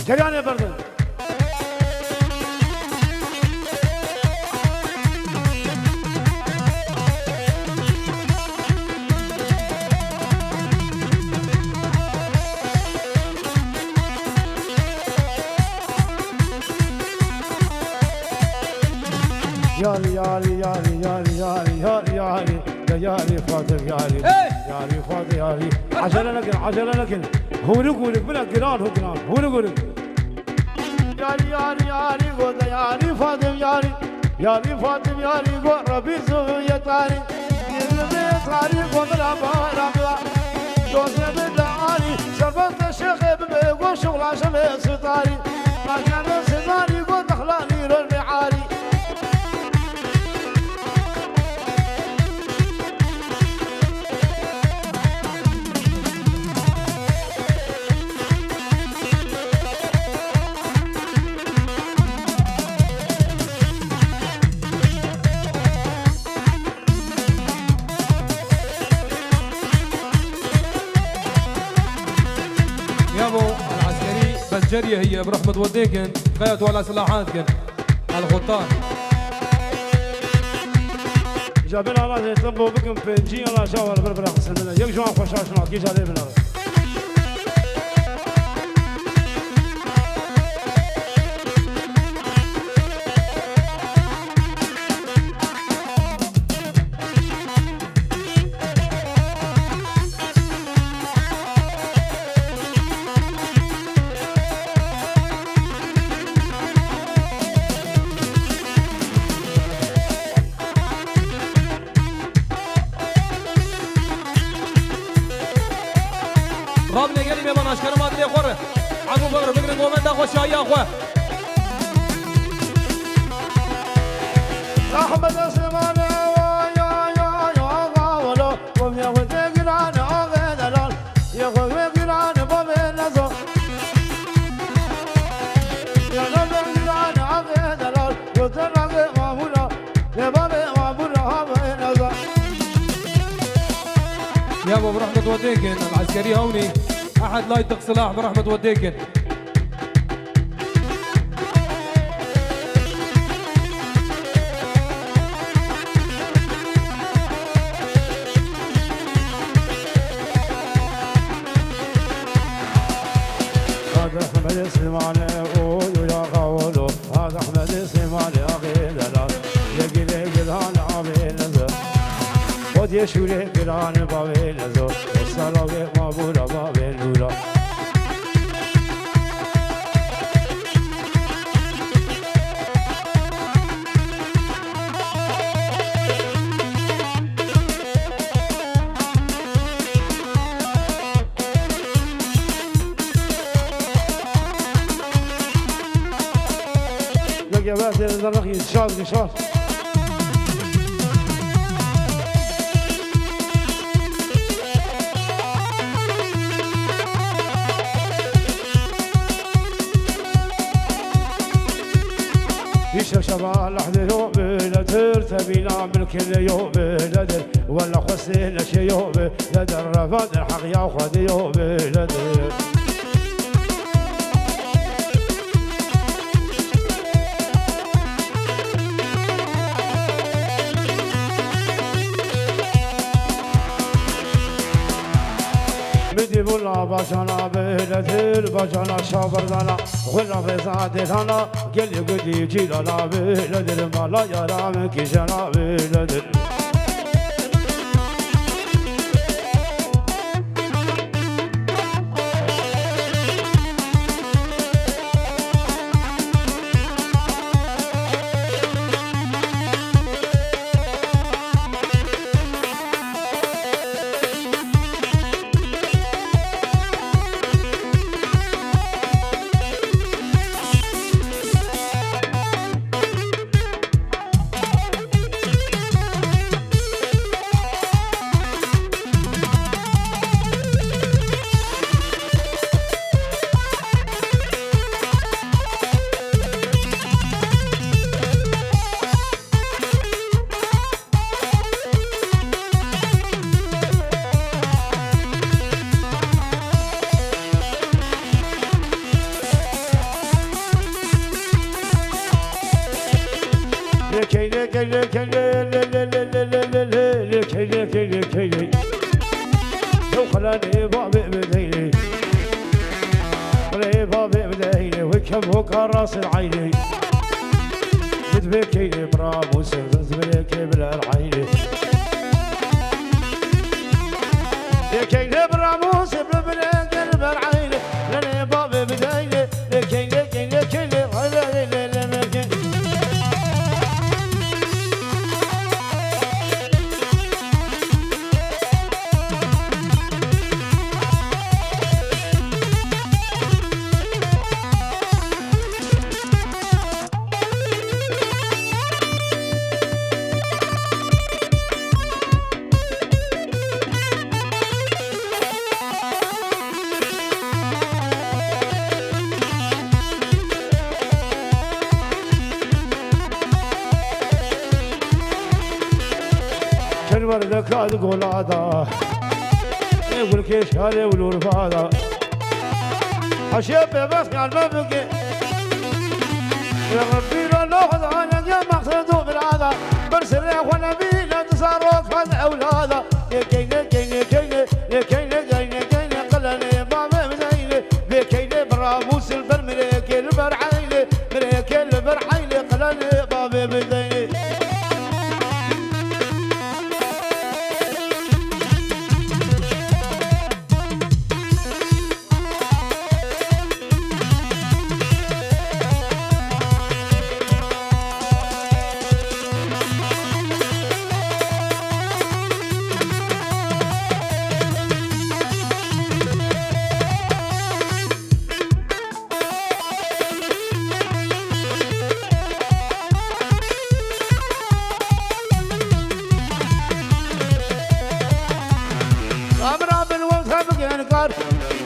جريان يا بردن ياري ياري ياري ياري ياري ياري ياري ياري فاضل ياري ياري فاضل ياري عجلة لكن عجلة لكن هو لك بلا قران هو قران هو لك ياري ياري ياري قول ياري فاضل ياري ياري فاضل ياري قول ربي زوية تاري يرمي تاري قول ربا ربا جوزي بدعاني شربت الشيخ بمي شغل عشان ستاري ما كان ستاري قول دخلاني للمعاري جريه هي برحمة وديكن غاية ولا سلاحاتكن الخطان جابنا الله يطلبوا بكم بنجي الله شاور بربرا حسن لنا يجوا خوشاشنا كي جالي بنا رابني قلبي من اشكر ما ادري قره عمو بقر فكر قومن دا خوش يا اخوه احمد سليمان يا يا يا غاولو قوم يا ودقران اغدلال يا ودقران بابنزو يا ودقران اغدلال ودرغ مابولا يا بابا مابولا بابنزو يا ابو برحمة وديكن العسكري هوني احد لا يطق سلاح برحمة وديكن هذا احمد سليمان يا غاولو هذا احمد سليمان اغدلال يقلي قلان عبينزو ودي شولي قلان بابنزو والصلاة مابولا بابنولا لقي بس الرقي شاف يشرب شباب لحظة يوم بلدر تبينا بالكل يوم بلدر ولا خسينا شي يوم بلدر رفض الحق ياخذ يوم بلدر بدي بولا بجانا بلدر بجانا شابردانا ولا بزادتانا قل لي قدي جيلانا بلدر مالا يا منك جانا بلدر لو خلاني بابي بديلي خلاني بابي بديلي وكم كراس العيني تبكي براموس تبكي بالعيني لكي براموس ببلك بالعيني لاني بابي بديلي لكي وردك تقول هذا يقول كيش هذا والورفاضة حشيب بس قال ما بقي يا ربي لا ناخذ انا يا مقصد بالهذا برسل وانا بي لا تصرف هذا اولاده يا كيني قلني بابا مزيني بكيني براموس البرمليك البرعيلي مليك البرعيلي قلني بابا مزيني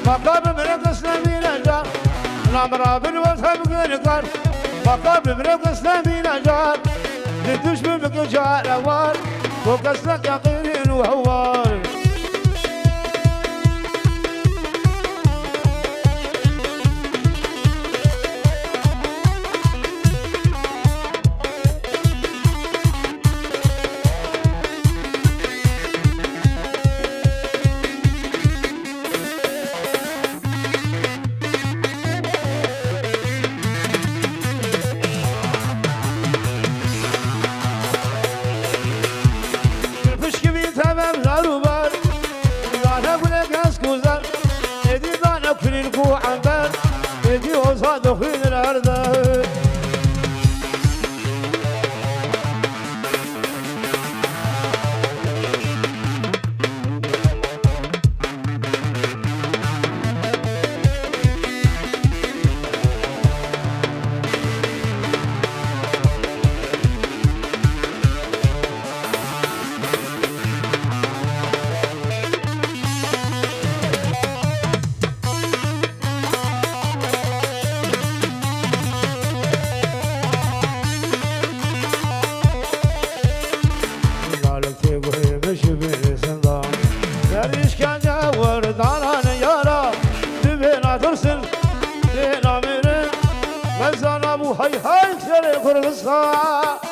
مقابل من الاسلامي نجار الامر بالوجه بقنقر مقابل من الاسلامي نجار للدشمن بقجار اوار وقصلك يقين وهوار دخين الأرض هاي هاي سري قرصا